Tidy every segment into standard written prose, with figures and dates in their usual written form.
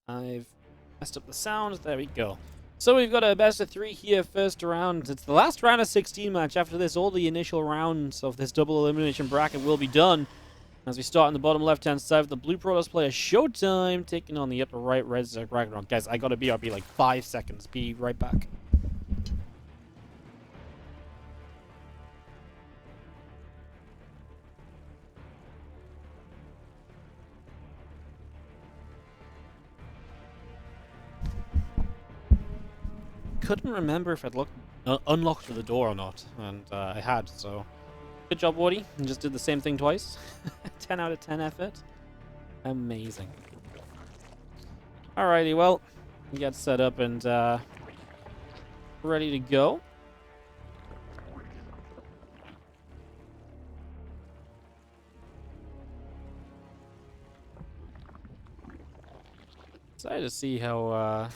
I've messed up the sound. There we go. So we've got a best of 3 here, first round. It's the last round of 16 match. After this, all the initial rounds of this double elimination bracket will be done. As we start on the bottom left-hand side with the blue Protoss player ShoWTimE taking on the upper right red RagnaroK. Guys, I gotta BRB like 5 seconds. Be right back. Couldn't remember if I'd unlocked the door or not, and I had, so good job, Wardy. And just did the same thing twice. 10 out of 10 effort. Amazing. Alrighty, well, we got set up and ready to go. Excited to see how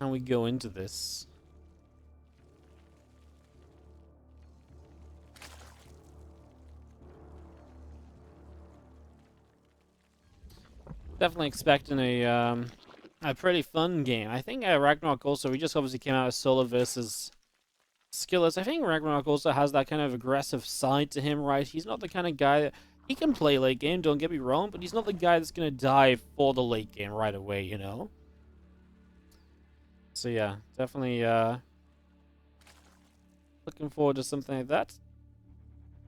we go into this. Definitely expecting a pretty fun game. I think RagnaroK also, we just obviously came out of solo versus Skillers. I think RagnaroK also has that kind of aggressive side to him, right? He's not the kind of guy that, he can play late game, don't get me wrong, but he's not the guy that's going to dive for the late game right away, you know? So yeah, definitely looking forward to something like that.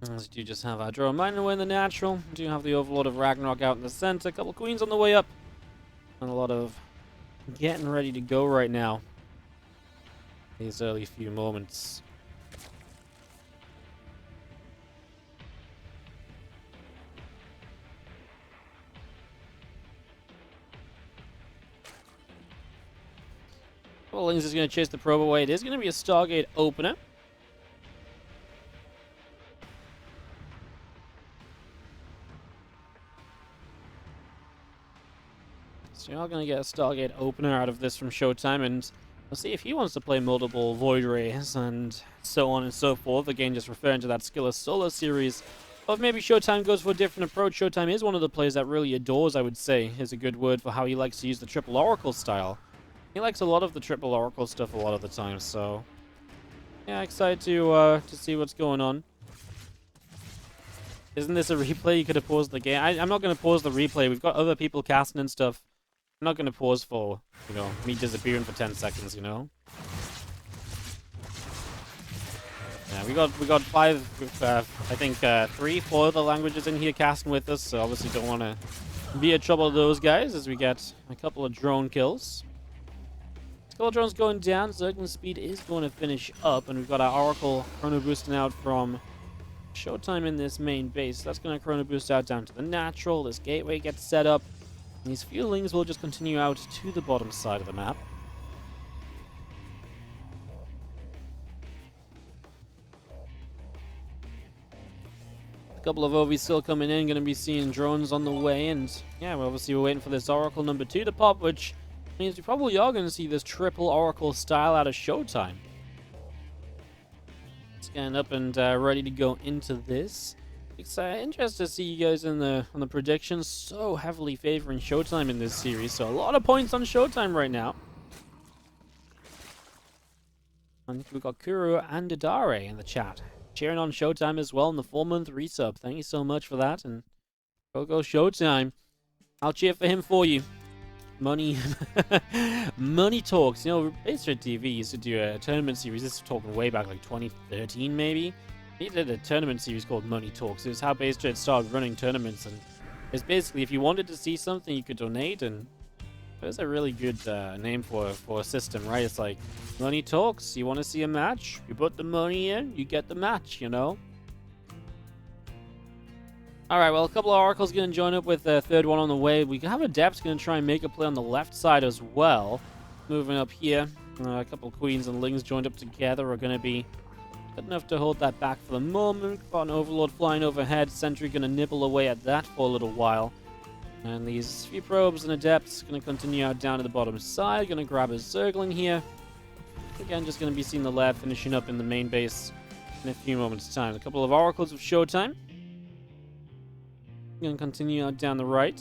As we do just have our drone miner in the natural. We do have the Overlord of RagnaroK out in the center. A couple queens on the way up. And a lot of getting ready to go right now. These early few moments. Well, Lings is going to chase the probe away. It is going to be a Stargate opener. So you're going to get a Stargate opener out of this from ShoWTimE, and we'll see if he wants to play multiple Void Rays and so on and so forth. Again, just referring to that Skiller solo series. Or if maybe ShoWTimE goes for a different approach. ShoWTimE is one of the players that really adores, I would say, is a good word for how he likes to use the triple Oracle style. He likes a lot of the triple Oracle stuff a lot of the time, so yeah, excited to see what's going on. Isn't this a replay? You could have paused the game. I'm not going to pause the replay. We've got other people casting and stuff. I'm not going to pause for, you know, me disappearing for 10 seconds, you know? Yeah, we got 5, I think 3, 4 other languages in here casting with us, so obviously don't want to be a trouble to those guys as we get a couple of drone kills. Skull drone's going down, Zergling speed is going to finish up, and we've got our Oracle chrono boosting out from ShoWTimE in this main base. That's going to chrono boost out down to the natural. This gateway gets set up. And these fuelings will just continue out to the bottom side of the map. A couple of OVs still coming in, going to be seeing drones on the way, and yeah, well, obviously we're waiting for this Oracle number 2 to pop, which means we probably are going to see this triple Oracle style out of ShoWTimE. Scan up and ready to go into this. It's interesting to see you guys on the predictions, so heavily favoring ShoWTimE in this series. So a lot of points on ShoWTimE right now. And we've got Kuro and Adare in the chat, cheering on ShoWTimE as well in the 4-month resub. Thank you so much for that, and go ShoWTimE. I'll cheer for him for you. Money talks. You know, WardiTV used to do a tournament series. This is talking way back, like 2013 maybe. He did a tournament series called Money Talks. It was how BaseTrade started running tournaments, and it's basically if you wanted to see something, you could donate, and it was a really good name for a system, right? It's like Money Talks. You want to see a match? You put the money in, you get the match. You know. Alright, well, a couple of Oracles going to join up with the third one on the way. We have Adepts going to try and make a play on the left side as well. Moving up here. A couple of Queens and Lings joined up together are going to be good enough to hold that back for the moment. Got an Overlord flying overhead. Sentry going to nibble away at that for a little while. And these few Probes and Adepts going to continue out down to the bottom side. Going to grab a Zergling here. Again, just going to be seeing the lab finishing up in the main base in a few moments' time. A couple of Oracles of ShoWTimE. Going to continue out down the right.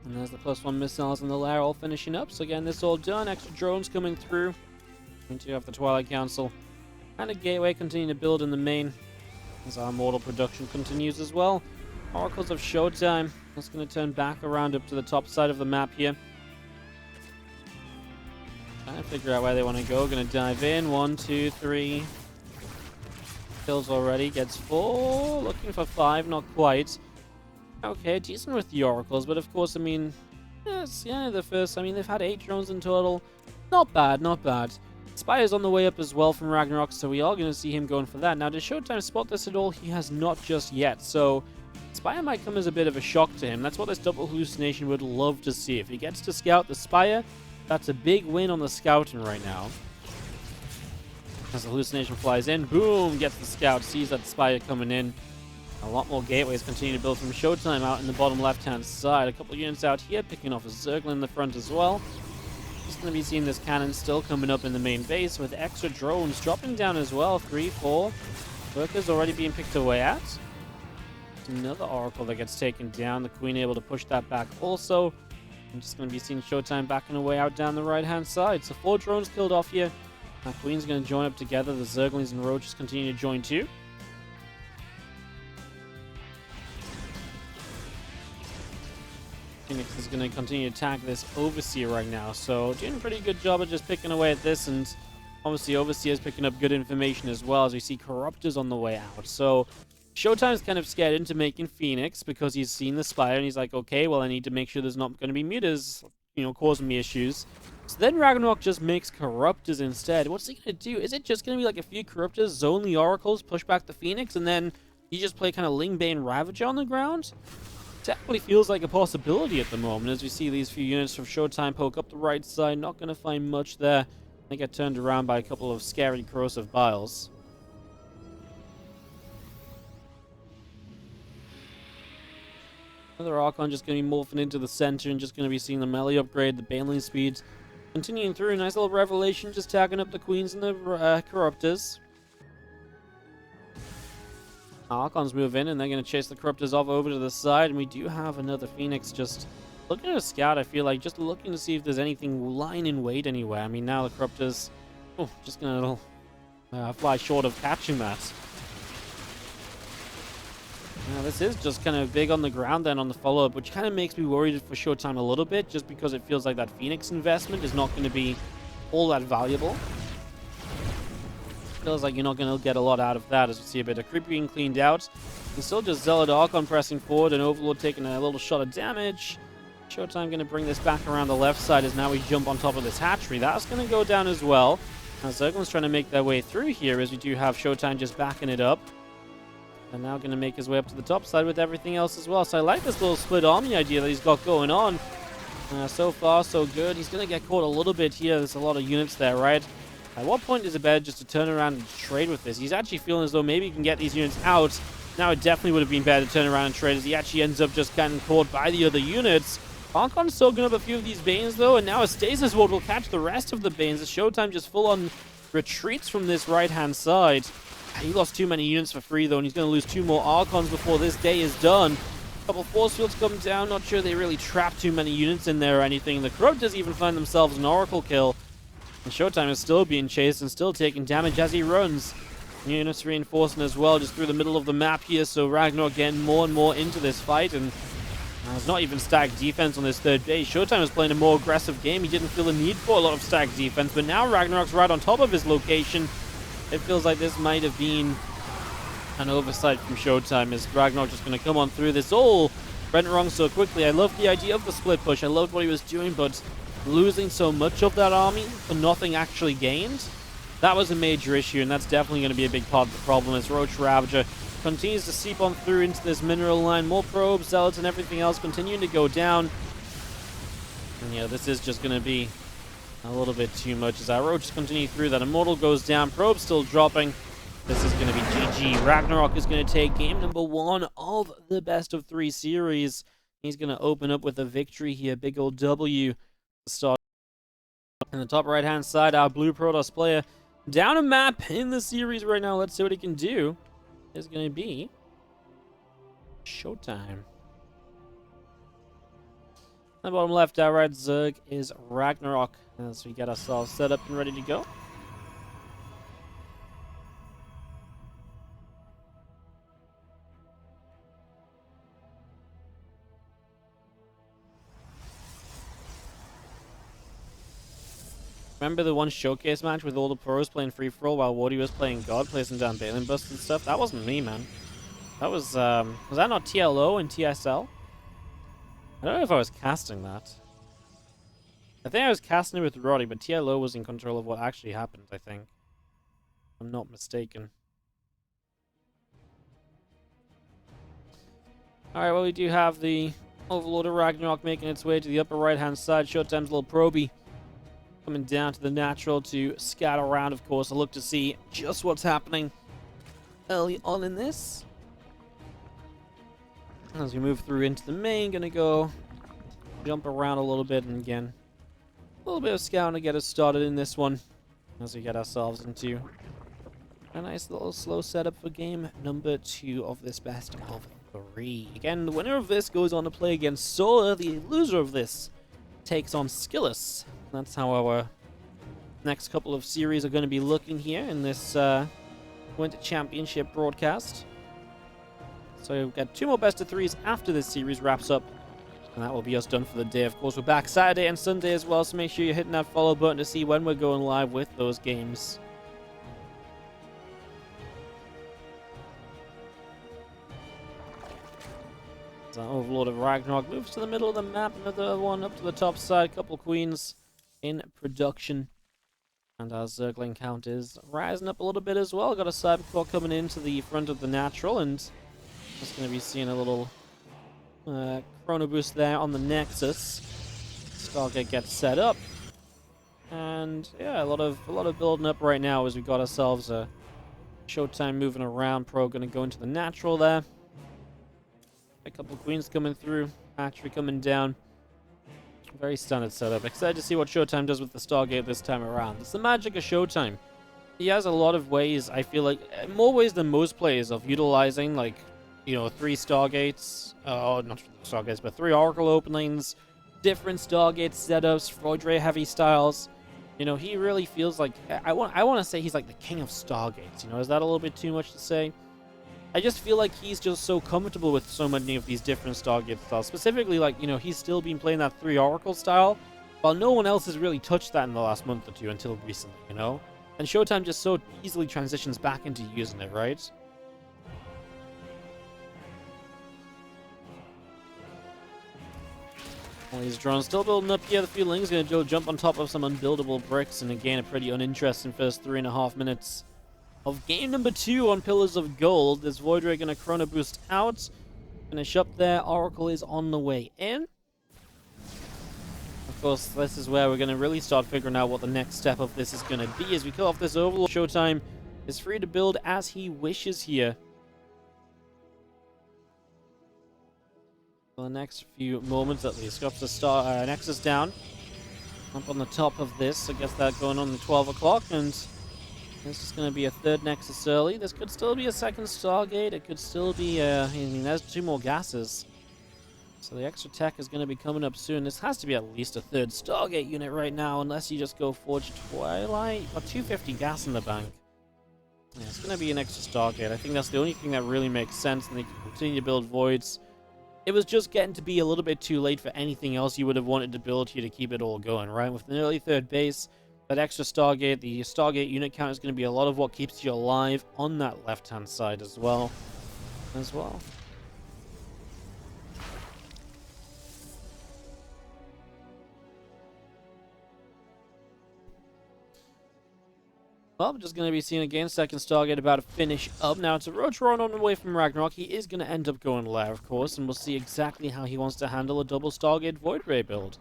And there's the +1 missiles in the lair all finishing up. So again, this all done. Extra drones coming through. We do have the Twilight Council. And a gateway continuing to build in the main. As our mortal production continues as well. Oracles of ShoWTimE. That's going to turn back around up to the top side of the map here. Trying to figure out where they want to go. Going to dive in. 1, 2, 3. Kills already. Gets 4. Looking for 5. Not quite. Okay, decent with the Oracles. But of course, I mean, yes, yeah, the first, I mean, they've had 8 drones in total. Not bad, not bad. Spire's on the way up as well from RagnaroK, so we are going to see him going for that. Now, does ShoWTimE spot this at all? He has not just yet, so Spire might come as a bit of a shock to him. That's what this double hallucination would love to see. If he gets to scout the Spire, that's a big win on the scouting right now. As the hallucination flies in, boom, gets the scout, sees that Spire coming in. A lot more gateways continue to build from ShoWTimE out in the bottom left-hand side. A couple of units out here, picking off a Zergling in the front as well. Just going to be seeing this cannon still coming up in the main base with extra drones dropping down as well. 3, 4 workers already being picked away at. Another Oracle that gets taken down. The Queen able to push that back also. I'm just going to be seeing ShoWTimE backing away out down the right-hand side. So 4 drones killed off here. Now Queen's going to join up together. The Zerglings and Roaches continue to join too. Phoenix is going to continue to attack this Overseer right now. So doing a pretty good job of just picking away at this. And obviously Overseer is picking up good information as well as we see Corruptors on the way out. So ShoWTimE's kind of scared into making Phoenix because he's seen the Spire and he's like, okay, well, I need to make sure there's not going to be mutas, you know, causing me issues. So then RagnaroK just makes Corruptors instead. What's he going to do? Is it just going to be like a few Corruptors, zone the Oracles, push back the Phoenix, and then you just play kind of Lingbane Ravager on the ground? Definitely feels like a possibility at the moment as we see these few units from ShoWTimE poke up the right side. Not going to find much there. They get turned around by a couple of scary corrosive biles. Another Archon just going to be morphing into the center and just going to be seeing the melee upgrade, the Baneling speeds. Continuing through, nice little Revelation, just tagging up the Queens and the Corruptors. Archons move in and they're going to chase the Corruptors off over to the side. And we do have another Phoenix just looking at a scout, I feel like, just looking to see if there's anything lying in wait anywhere. I mean, now the Corruptors, just going to fly short of catching that. Now, this is just kind of big on the ground then on the follow-up, which kind of makes me worried for ShoWTimE a little bit, just because it feels like that Phoenix investment is not going to be all that valuable. Feels like you're not going to get a lot out of that as we see a bit of creep being cleaned out. And still just Zealot Archon pressing forward and Overlord taking a little shot of damage. ShoWTimE going to bring this back around the left side as now we jump on top of this hatchery. That's going to go down as well. Now Zergling's trying to make their way through here as we do have ShoWTimE just backing it up. And now going to make his way up to the top side with everything else as well. So I like this little split army idea that he's got going on. So far, so good. He's going to get caught a little bit here. There's a lot of units there, right? At what point is it better just to turn around and trade with this? He's actually feeling as though maybe he can get these units out. Now it definitely would have been better to turn around and trade as he actually ends up just getting caught by the other units. Archon's soaking up a few of these Banes though, and now a Stasis Ward will catch the rest of the Banes. As ShoWTimE just full on retreats from this right-hand side. He lost too many units for free though, and he's going to lose 2 more Archons before this day is done. A couple force fields come down, not sure they really trapped too many units in there or anything. The Corruptors even find themselves an Oracle kill. And ShoWTimE is still being chased and still taking damage as he runs. Units reinforcing as well just through the middle of the map here, so RagnaroK getting more and more into this fight, and there's not even stacked defense on this third base. ShoWTimE is playing a more aggressive game. He didn't feel the need for a lot of stacked defense, but now RagnaroK's right on top of his location. It feels like this might have been an oversight from ShoWTimE, as RagnaroK just going to come on through. This all went wrong so quickly. I love the idea of the split push. I loved what he was doing, but losing so much of that army for nothing actually gained, that was a major issue, and that's definitely going to be a big part of the problem as Roach Ravager continues to seep on through into this mineral line. More probes, zealots, and everything else continuing to go down. And yeah, this is just going to be a little bit too much as our Roaches continue through. That Immortal goes down, probe still dropping. This is going to be GG. RagnaroK is going to take game number 1 of the best of 3 series. He's going to open up with a victory here. Big old W to start. In the top right hand side, our blue Protoss player Down a map in the series right now. Let's see what he can do. It's going to be ShoWTimE. On the bottom left, our right Zerg is RagnaroK. As we get ourselves set up and ready to go. Remember the one showcase match with all the pros playing free-for-all while Wardy was playing God, placing down Bailing Bust and stuff? That wasn't me, man. That was that not TLO and TSL? I don't know if I was casting that. I think I was casting it with Roddy, but TLO was in control of what actually happened, I think. If I'm not mistaken. Alright, well, we do have the Overlord of RagnaroK making its way to the upper right-hand side. ShoWTimE's little probie coming down to the natural to scout around, of course. I'll look to see just what's happening early on in this. As we move through into the main, gonna go jump around a little bit, and again, a little bit of scouting to get us started in this one as we get ourselves into a nice little slow setup for game number 2 of this best of 3. Again, the winner of this goes on to play against Solar. The loser of this takes on Skillus. That's how our next couple of series are going to be looking here in this Winter Championship broadcast. So we've got 2 more best of 3s after this series wraps up, and that will be us done for the day. Of course, we're back Saturday and Sunday as well, so make sure you're hitting that follow button to see when we're going live with those games. So Overlord of RagnaroK moves to the middle of the map, another one up to the top side, couple queens in production. And our Zergling count is rising up a little bit as well. Got a Cybercore coming into the front of the natural, and just going to be seeing a little chrono boost there on the Nexus. Stargate gets set up, and yeah, a lot of building up right now as we got ourselves a ShoWTimE moving around. Pro going to go into the natural there. A couple of queens coming through, hatchery coming down. Very standard setup. Excited to see what ShoWTimE does with the Stargate this time around. It's the magic of ShoWTimE. He has a lot of ways, I feel like, more ways than most players, of utilizing, like, you know, 3 Stargates, not Stargates, but 3 Oracle openings, different Stargate setups, Void Ray heavy styles. You know, he really feels like, I want to say he's like the king of Stargates. You know, is that a little bit too much to say? I just feel like he's just so comfortable with so many of these different Stargate styles. Specifically, like, you know, he's still been playing that 3 Oracle style, while no one else has really touched that in the last month or 2 until recently, you know? And ShoWTimE just so easily transitions back into using it, right? All these drones still building up here. The Feeling's going to jump on top of some unbuildable bricks, and again, a pretty uninteresting first 3.5 minutes of game number 2 on Pillars of Gold. This Void Ray going to chrono boost out. Finish up there. Oracle is on the way in. Of course, this is where we're going to really start figuring out what the next step of this is going to be. As we kill off this Overlord, ShoWTimE is free to build as he wishes here. For the next few moments at least. Got the Nexus down. Up on the top of this. I guess that going on at 12 o'clock, and this is going to be a 3rd Nexus early. This could still be a 2nd Stargate. It could still be, I mean, there's 2 more gases. So the extra tech is going to be coming up soon. This has to be at least a 3rd Stargate unit right now, unless you just go Forge Twilight. Got 250 gas in the bank. Yeah, it's going to be an extra Stargate. I think that's the only thing that really makes sense, and they can continue to build Voids. It was just getting to be a little bit too late for anything else you would have wanted to build here to keep it all going, right? With an early 3rd base, that extra Stargate, the Stargate unit count is going to be a lot of what keeps you alive on that left-hand side as well. Well, we're just going to be seeing again, 2nd Stargate about to finish up. Now, it's a Rotron on the way from RagnaroK. He is going to end up going Lair, of course, and we'll see exactly how he wants to handle a double Stargate Void Ray build.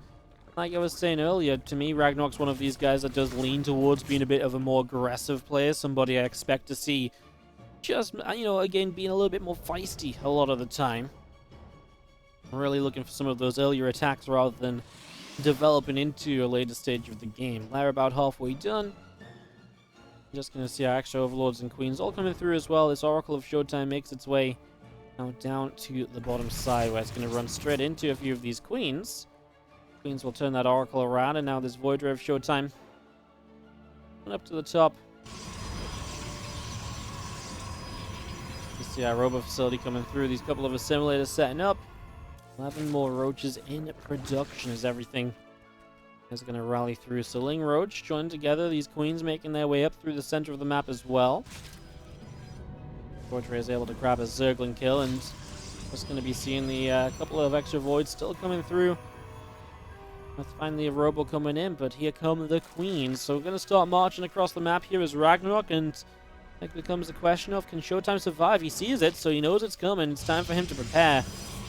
Like I was saying earlier, to me, RagnaroK's one of these guys that does lean towards being a bit of a more aggressive player, somebody I expect to see just, you know, again, being a little bit more feisty a lot of the time. I'm really looking for some of those earlier attacks rather than developing into a later stage of the game. Lair about halfway done. Just going to see our extra Overlords and Queens all coming through as well. This Oracle of ShoWTimE makes its way now down to the bottom side, where it's going to run straight into a few of these Queens. Queens will turn that Oracle around, and now this Void Ray of ShoWTimE. And up to the top. You see our Robo Facility coming through. These couple of assimilators setting up. 11 more Roaches in production as everything is going to rally through. So Ling Roach joined together. These Queens making their way up through the center of the map as well. Void Ray is able to grab a Zergling kill, and just going to be seeing the couple of extra Voids still coming through. That's finally a Robo coming in, but here come the Queens. So we're going to start marching across the map here as RagnaroK, and it becomes the question of, can ShoWTimE survive? He sees it, so he knows it's coming. It's time for him to prepare.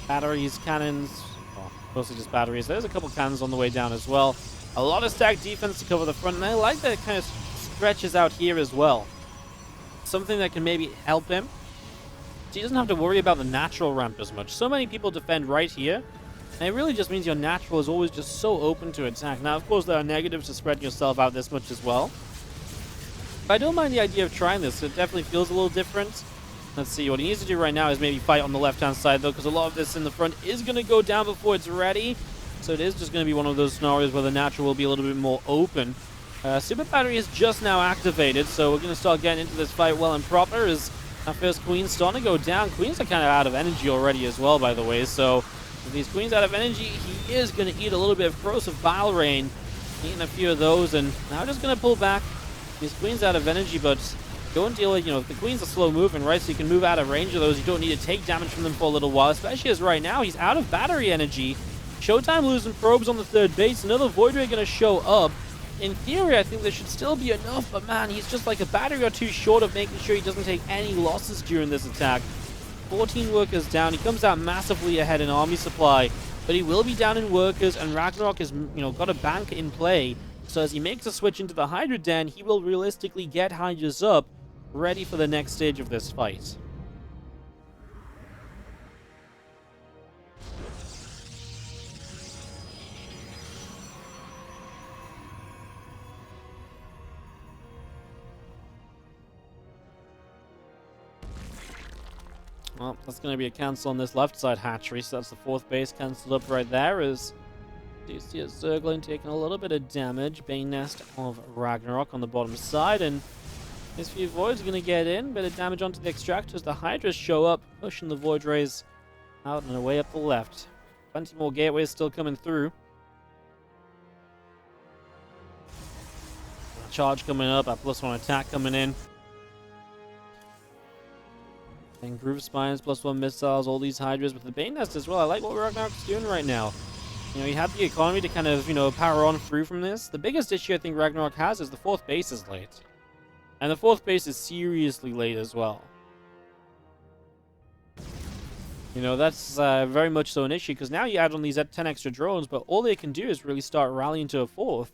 Batteries, cannons, well, mostly just batteries. There's a couple cannons on the way down as well. A lot of stacked defense to cover the front, and I like that it kind of stretches out here as well. Something that can maybe help him. So he doesn't have to worry about the natural ramp as much. So many people defend right here, and it really just means your natural is always just so open to attack. Now, of course, there are negatives to spreading yourself out this much as well. But I don't mind the idea of trying this. It definitely feels a little different. Let's see, what he needs to do right now is maybe fight on the left-hand side, though, because a lot of this in the front is going to go down before it's ready. So it is just going to be one of those scenarios where the natural will be a little bit more open. Super Battery is just now activated, so we're going to start getting into this fight well and proper as our first Queen's starting to go down. Queens are kind of out of energy already as well, by the way, so with these Queens out of energy, he is going to eat a little bit of Corrosive Bile Rain, eating a few of those, and now just going to pull back. These Queens out of energy, but don't deal with, the Queens are slow moving, right? So you can move out of range of those. You don't need to take damage from them for a little while, especially as right now he's out of battery energy. ShoWTimE losing probes on the third base. Another Void Ray going to show up. In theory, I think there should still be enough, but man, he's just like a battery or two short of making sure he doesn't take any losses during this attack. 14 workers down. He comes out massively ahead in army supply, but he will be down in workers, and RagnaroK has, got a bank in play. So as he makes a switch into the Hydra Den, he will realistically get Hydras up, ready for the next stage of this fight. Well, that's going to be a cancel on this left side hatchery, so that's the fourth base cancelled up right there. As you see a Zergling taking a little bit of damage. Bane Nest of RagnaroK on the bottom side, and these few Voids are going to get in. Bit of damage onto the Extractors. The Hydras show up, pushing the Void Rays out and away up the left. Plenty more gateways still coming through. Charge coming up, a +1 attack coming in. And Groove Spines, +1 missiles, all these Hydras with the Bane Nest as well. I like what RagnaroK's doing right now. He had the economy to kind of, power on through from this. The biggest issue I think RagnaroK has is the fourth base is late. And the fourth base is seriously late as well. That's very much so an issue, because now you add on these 10 extra drones, but all they can do is really start rallying to a fourth.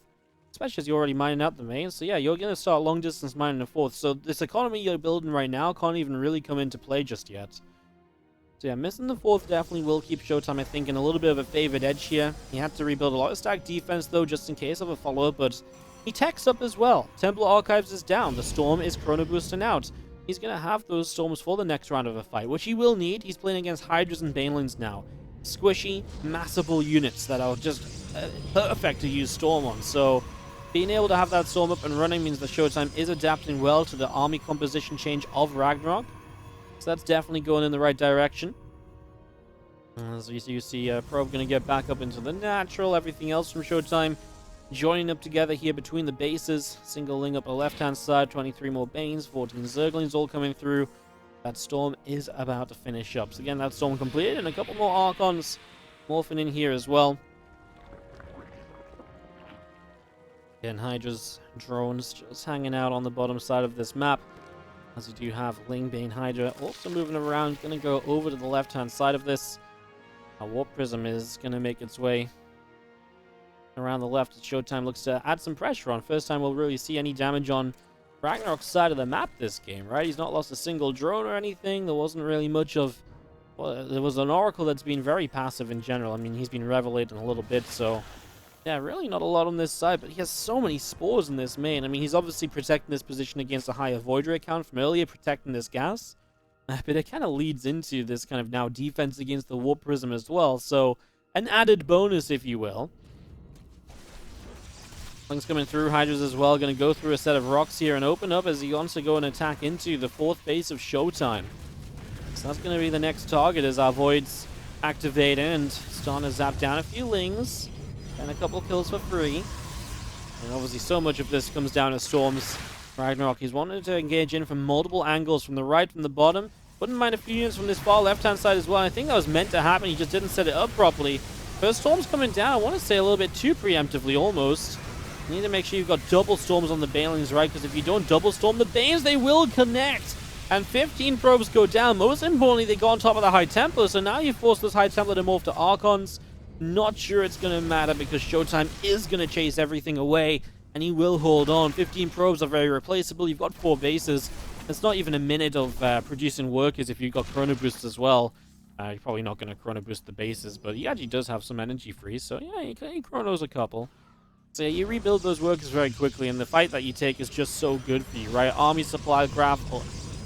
Especially as you're already mining out the main. So yeah, you're going to start long distance mining a fourth. So this economy you're building right now can't even really come into play just yet. So yeah, missing the fourth definitely will keep ShoWTimE, I think, in a little bit of a favored edge here. He had to rebuild a lot of stacked defense, though, just in case of a follow-up, but he techs up as well. Templar Archives is down. The Storm is chrono boosting out. He's going to have those Storms for the next round of a fight, which he will need. He's playing against Hydras and Banelings now. Squishy, massable units that are just perfect to use Storm on. So being able to have that Storm up and running means that ShoWTimE is adapting well to the army composition change of RagnaroK. So that's definitely going in the right direction. As you see, Probe going to get back up into the natural. Everything else from ShoWTimE joining up together here between the bases. Single Ling up the left-hand side. 23 more Banes, 14 Zerglings all coming through. That Storm is about to finish up. So again, that Storm completed, and a couple more Archons morphing in here as well. Again, Hydra's drones just hanging out on the bottom side of this map. As you do have Ling, Bane, Hydra also moving around. Going to go over to the left-hand side of this. A Warp Prism is going to make its way around the left. ShoWTimE looks to add some pressure on. First time we'll really see any damage on RagnaroK's side of the map this game, right? He's not lost a single drone or anything. There wasn't really much of... Well, there was an Oracle that's been very passive in general. I mean, he's been revelating a little bit, so Yeah, really not a lot on this side, but he has so many spores in this main. I mean, he's obviously protecting this position against a higher void ray count from earlier, protecting this gas. But it kind of leads into this kind of now defense against the warp prism as well. So, an added bonus, if you will. Things coming through. Hydras as well, going to go through a set of rocks here and open up as he wants to go and attack into the 4th base of ShoWTimE. So that's going to be the next target as our voids activate and starting to zap down a few lings. And a couple kills for free. And obviously so much of this comes down to Storm's RagnaroK. He's wanted to engage in from multiple angles, from the right, from the bottom. Wouldn't mind a few units from this far left-hand side as well. I think that was meant to happen. He just didn't set it up properly. First Storm's coming down. I want to say a little bit too preemptively, almost. You need to make sure you've got double Storms on the Banelings, right? Because if you don't double Storm the Banes, they will connect. And 15 probes go down. Most importantly, they go on top of the High Templar. So now you force this High Templar to morph to Archons. Not sure it's going to matter because ShoWTimE is going to chase everything away, and he will hold on. 15 probes are very replaceable. You've got 4 bases. It's not even a minute of producing workers if you've got chrono boosts as well. You're probably not going to chrono boost the bases, but he actually does have some energy free, so yeah, he chronos a couple. So yeah, you rebuild those workers very quickly, and the fight that you take is just so good for you, right? Army supply graph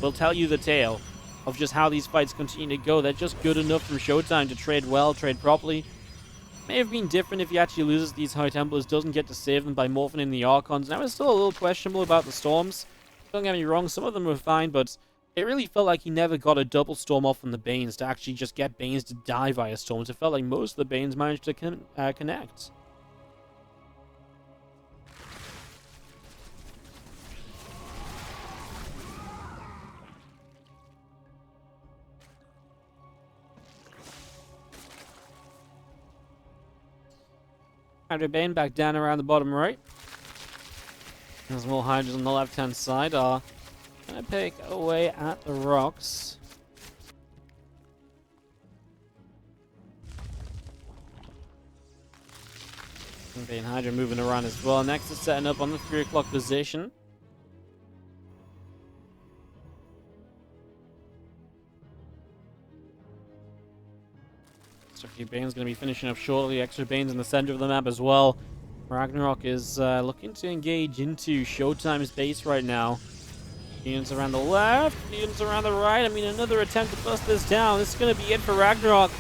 will tell you the tale of just how these fights continue to go. They're just good enough from ShoWTimE to trade well, trade properly. May have been different if he actually loses these High Templars, doesn't get to save them by morphing in the Archons. Now it's still a little questionable about the Storms. Don't get me wrong, some of them were fine, but it really felt like he never got a double Storm off from the Banes to actually just get Banes to die via Storms. It felt like most of the Banes managed to connect. Hydra Bane back down around the bottom right. There's more Hydras on the left-hand side are going to pick away at the rocks. Bane Hydra moving around as well. Next is setting up on the 3 o'clock position. So a few Banes going to be finishing up shortly. Extra Banes in the center of the map as well. RagnaroK is looking to engage into ShoWTimE's base right now. Units around the left, units around the right. I mean, another attempt to bust this down. This is going to be it for RagnaroK.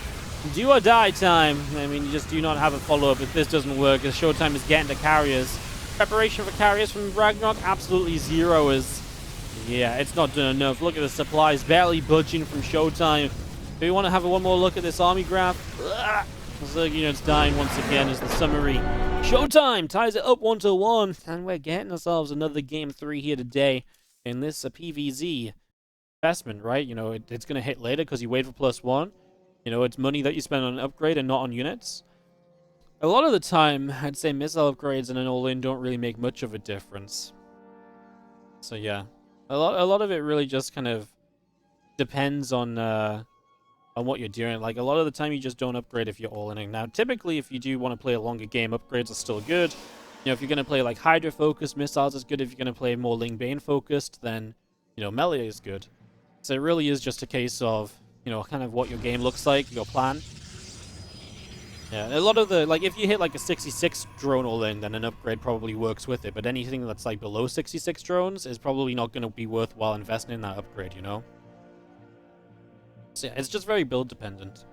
Do or die time. I mean, you just do not have a follow-up if this doesn't work, as ShoWTimE is getting to carriers. Preparation for carriers from RagnaroK, absolutely zero. As yeah, it's not done enough. Look at the supplies, barely budging from ShoWTimE. Do we want to have one more look at this army graph? Zerg units dying once again is the summary. ShoWTimE ties it up 1-1, and we're getting ourselves another game 3 here today in this PvZ investment, right? You know, it's going to hit later because you wait for +1. You know, it's money that you spend on an upgrade and not on units. A lot of the time, I'd say missile upgrades and an all-in don't really make much of a difference. So yeah, a lot of it really just kind of depends on what you're doing. Like, a lot of the time you just don't upgrade if you're all-in. Now, typically, if you do want to play a longer game, upgrades are still good. You know, if you're going to play, like, Hydra-focused missiles is good. If you're going to play more Ling Bane-focused, then, you know, melee is good. So it really is just a case of, you know, kind of what your game looks like, your plan. Yeah, a lot of the, like, if you hit, like, a 66 drone all-in, then an upgrade probably works with it. But anything that's, like, below 66 drones is probably not going to be worthwhile investing in that upgrade, you know? So yeah, it's just very build dependent.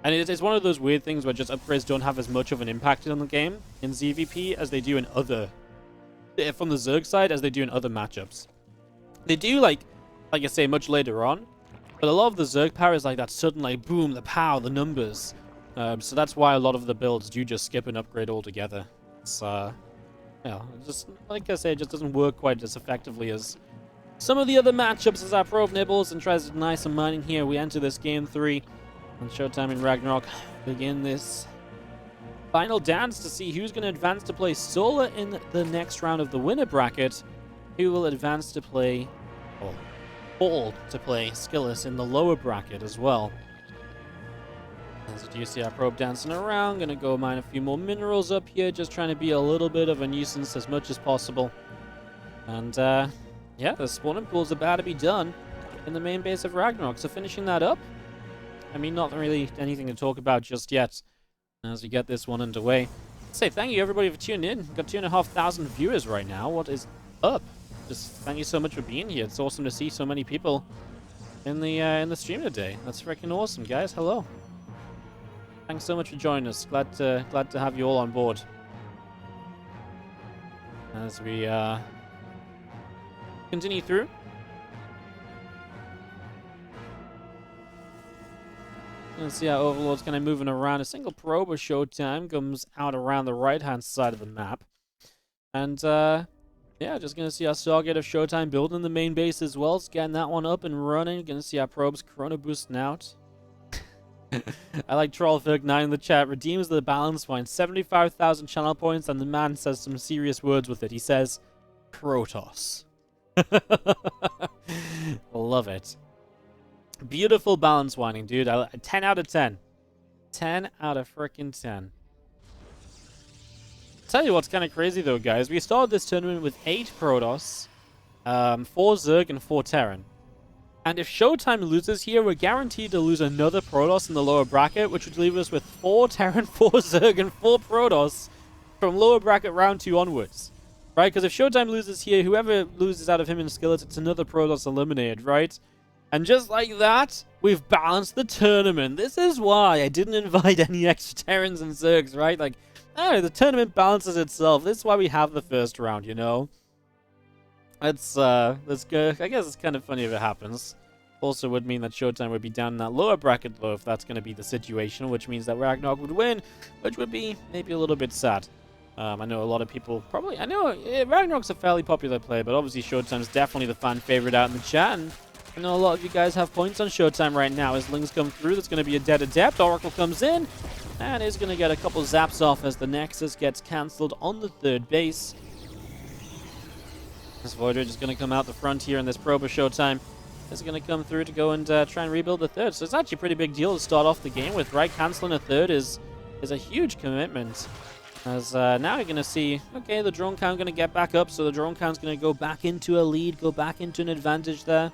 And it's one of those weird things where just upgrades don't have as much of an impact on the game in ZVP as they do in other, from the Zerg side, as they do in other matchups. They do, like I say, much later on, but a lot of the Zerg power is like that sudden, like, boom, the power, the numbers. So that's why a lot of the builds do just skip an upgrade altogether. It's, yeah, just, like I say, it just doesn't work quite as effectively as some of the other matchups. As our probe nibbles and tries to deny some mining here, we enter this game 3. And ShoWTimE and RagnaroK begin this final dance to see who's going to advance to play Solar in the next round of the winner bracket. Who will advance to play, or fall to play Skillis in the lower bracket as well. As you see our probe dancing around, going to go mine a few more minerals up here, just trying to be a little bit of a nuisance as much as possible. And, yeah, the spawning pool's about to be done in the main base of RagnaroK. So finishing that up, I mean, not really anything to talk about just yet as we get this one underway. Say thank you everybody for tuning in. We've got 2,500 viewers right now. What is up? Just thank you so much for being here. It's awesome to see so many people in the stream today. That's freaking awesome, guys. Hello. Thanks so much for joining us. Glad to have you all on board. As we continue through. Let's see how Overlord's kind of moving around. A single probe of ShoWTimE comes out around the right-hand side of the map. And, yeah, just going to see our Stargate of ShoWTimE building the main base as well. It's getting that one up and running. Going to see our probes chrono boosting out. I like Trollfolk9 in the chat. Redeems the balance point. 75,000 channel points, and the man says some serious words with it. He says, Protoss. Love it. Beautiful balance winding, dude. 10 out of 10. 10 out of frickin' 10. Tell you what's kind of crazy though, guys. We started this tournament with 8 Protoss, 4 Zerg, and 4 Terran. And if ShoWTimE loses here, we're guaranteed to lose another Protoss in the lower bracket, which would leave us with 4 Terran, 4 Zerg, and 4 Protoss from lower bracket round 2 onwards. Right? Because if ShoWTimE loses here, whoever loses out of him and Skillet, it's another Protoss eliminated, right? And just like that, we've balanced the tournament. This is why I didn't invite any extra Terrans and Zergs, right? Like, oh, the tournament balances itself. This is why we have the first round, you know? That's good. I guess it's kind of funny if it happens. Also would mean that ShoWTimE would be down in that lower bracket, though, if that's going to be the situation, which means that RagnaroK would win, which would be maybe a little bit sad. I know a lot of people probably... I know RagnaroK's a fairly popular player, but obviously ShoWTimE's definitely the fan favorite out in the chat, and I know a lot of you guys have points on ShoWTimE right now. As Lings come through, that's going to be a dead adept. Oracle comes in, and is going to get a couple zaps off as the Nexus gets cancelled on the third base. This Voidred is going to come out the front here, and this probe of ShoWTimE is going to come through to go and try and rebuild the third. So it's actually a pretty big deal to start off the game with, right? Cancelling a third is a huge commitment. As now you're going to see, okay, the drone count going to get back up, so the drone count's going to go back into a lead, go back into an advantage there.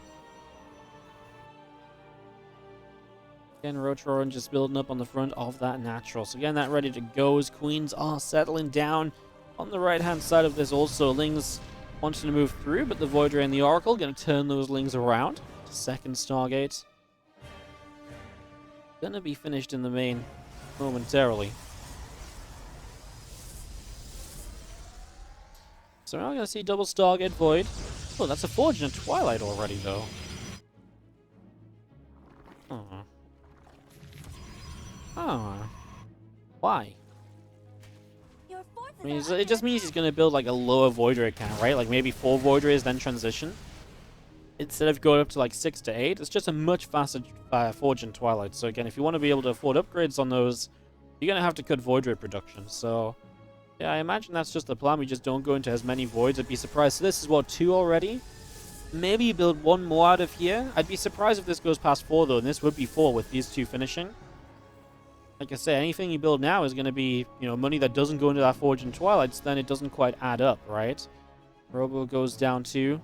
Again, Roach just building up on the front of that natural. So again, that ready to go as Queens are settling down on the right-hand side of this. Also, Lings wanting to move through, but the Voidray and the Oracle going to turn those Lings around. Second Stargate. Going to be finished in the main momentarily. So now we're going to see double Stargate Void. Oh, that's a Forge and a Twilight already, though. Oh. Oh. Why? I mean, it just means he's going to build like a lower Void Ray count, right? Like maybe 4 Void Rays, then transition. Instead of going up to like 6 to 8, it's just a much faster Forge and Twilight. So again, if you want to be able to afford upgrades on those, you're going to have to cut Void Ray production. So yeah, I imagine that's just the plan. We just don't go into as many Voids. I'd be surprised. So this is what, 2 already? Maybe you build 1 more out of here. I'd be surprised if this goes past 4 though, and this would be 4 with these 2 finishing. Like I say, anything you build now is going to be, you know, money that doesn't go into that Forge and Twilight, so then it doesn't quite add up, right? Robo goes down 2.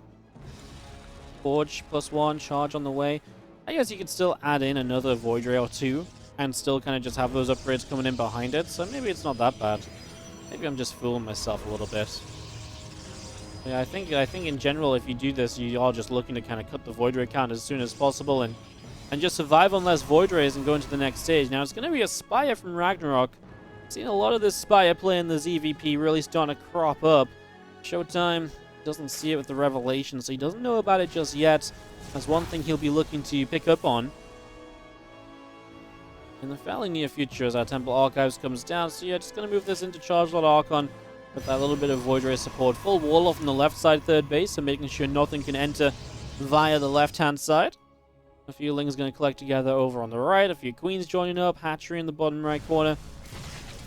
Forge +1, charge on the way. I guess you could still add in another Void Ray or 2 and still kind of just have those upgrades coming in behind it, so maybe it's not that bad. Maybe I'm just fooling myself a little bit. Yeah, I think in general, if you do this, you are just looking to kind of cut the Void Ray count as soon as possible and just survive on less Void Rays and go into the next stage. Now, it's going to be a Spire from RagnaroK. Seen a lot of this Spire play in the ZVP really starting to crop up. ShoWTimE doesn't see it with the Revelation, so he doesn't know about it just yet. That's one thing he'll be looking to pick up on in the fairly near future as our Temple Archives comes down. So yeah, just going to move this into Charge-Lot Archon with that little bit of Void Ray support. Full wall off on the left side third base, so making sure nothing can enter via the left-hand side. A few Lings going to collect together over on the right. A few Queens joining up. Hatchery in the bottom right corner.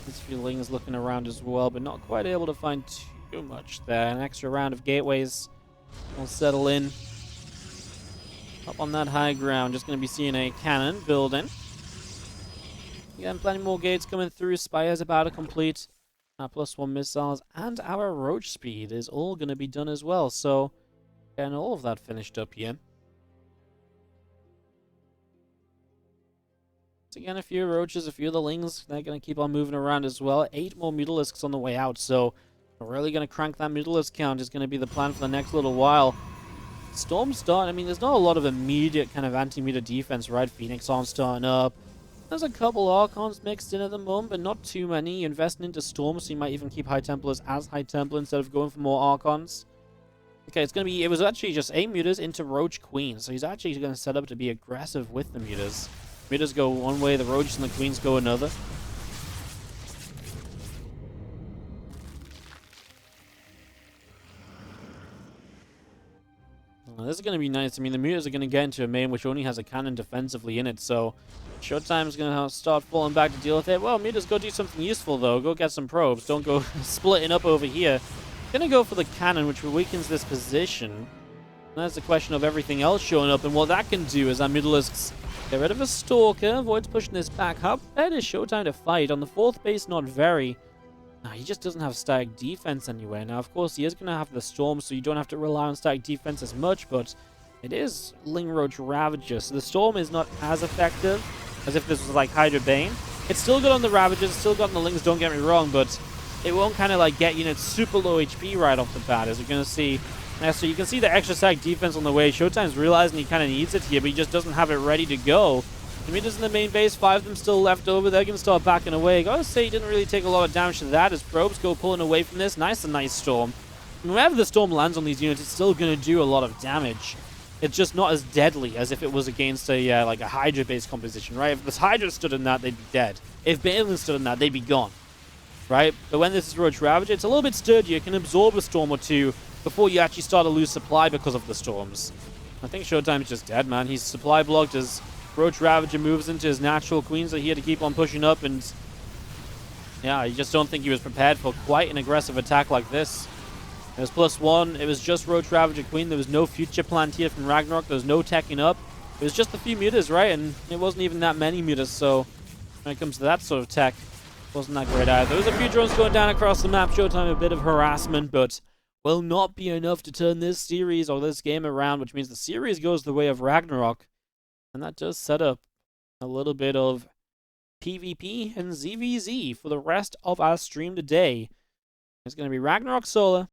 There's a few Lings looking around as well, but not quite able to find too much there. An extra round of gateways will settle in. Up on that high ground, just going to be seeing a cannon building. Again, plenty more gates coming through. Spire's about to complete. Our +1 missiles and our roach speed is all going to be done as well. So, getting all of that finished up here. Again, a few roaches, a few of the lings. They're going to keep on moving around as well. 8 more Mutalisks on the way out, so we're really going to crank that Mutalisk count is going to be the plan for the next little while. Storm's starting. I mean, there's not a lot of immediate kind of anti-meter defense, right? Phoenix Arm starting up. There's a couple Archons mixed in at the moment, but not too many. You're investing into Storm, so you might even keep High Templars as High Templar instead of going for more Archons. Okay, it's going to be... It was actually just 8 Mutas into Roach Queen, so he's actually going to set up to be aggressive with the Mutas. Mutas go one way, the Roaches and the Queens go another. This is going to be nice. I mean, the Mutas are going to get into a main which only has a cannon defensively in it, so ShoWTimE's going to start falling back to deal with it. Well, Mutas, go do something useful, though. Go get some probes. Don't go splitting up over here. Going to go for the cannon, which weakens this position. And that's the question of everything else showing up, and what that can do is our Mutalisks get rid of a Stalker, avoids pushing this back. How bad is ShoWTimE to fight? On the 4th base, not very. He just doesn't have static defense anywhere. Now, of course, he is going to have the Storm, so you don't have to rely on static defense as much, but it is Ling Roach Ravager, so the Storm is not as effective as if this was like Hydra Bane. It's still good on the Ravagers, it's still good on the Lings, don't get me wrong, but it won't kind of like get units super low HP right off the bat, as you're going to see. So you can see the extra static defense on the way. ShoWTimE's realizing he kind of needs it here, but he just doesn't have it ready to go. The Mutas in the main base, 5 of them still left over. They're going to start backing away. Gotta say, he didn't really take a lot of damage to that as probes go pulling away from this. Nice Storm. And whenever the Storm lands on these units, it's still going to do a lot of damage. It's just not as deadly as if it was against a like a Hydra-based composition, right? If this Hydra stood in that, they'd be dead. If Balin stood in that, they'd be gone, right? But when this is Roach Ravager, it's a little bit sturdier. It can absorb a Storm or two before you actually start to lose supply because of the Storms. I think ShoWTimE's just dead, man. He's supply blocked as Roach Ravager moves into his natural Queens, so he had to keep on pushing up, and yeah, I just don't think he was prepared for quite an aggressive attack like this. It was +1, it was just Roach Ravager Queen, there was no future planned here from RagnaroK, there was no teching up. It was just a few Mutas, right, and it wasn't even that many Mutas, so when it comes to that sort of tech, it wasn't that great either. There was a few drones going down across the map, ShoWTimE a bit of harassment, but will not be enough to turn this series or this game around, which means the series goes the way of RagnaroK. And that does set up a little bit of PvP and ZVZ for the rest of our stream today. It's going to be RagnaroK Solar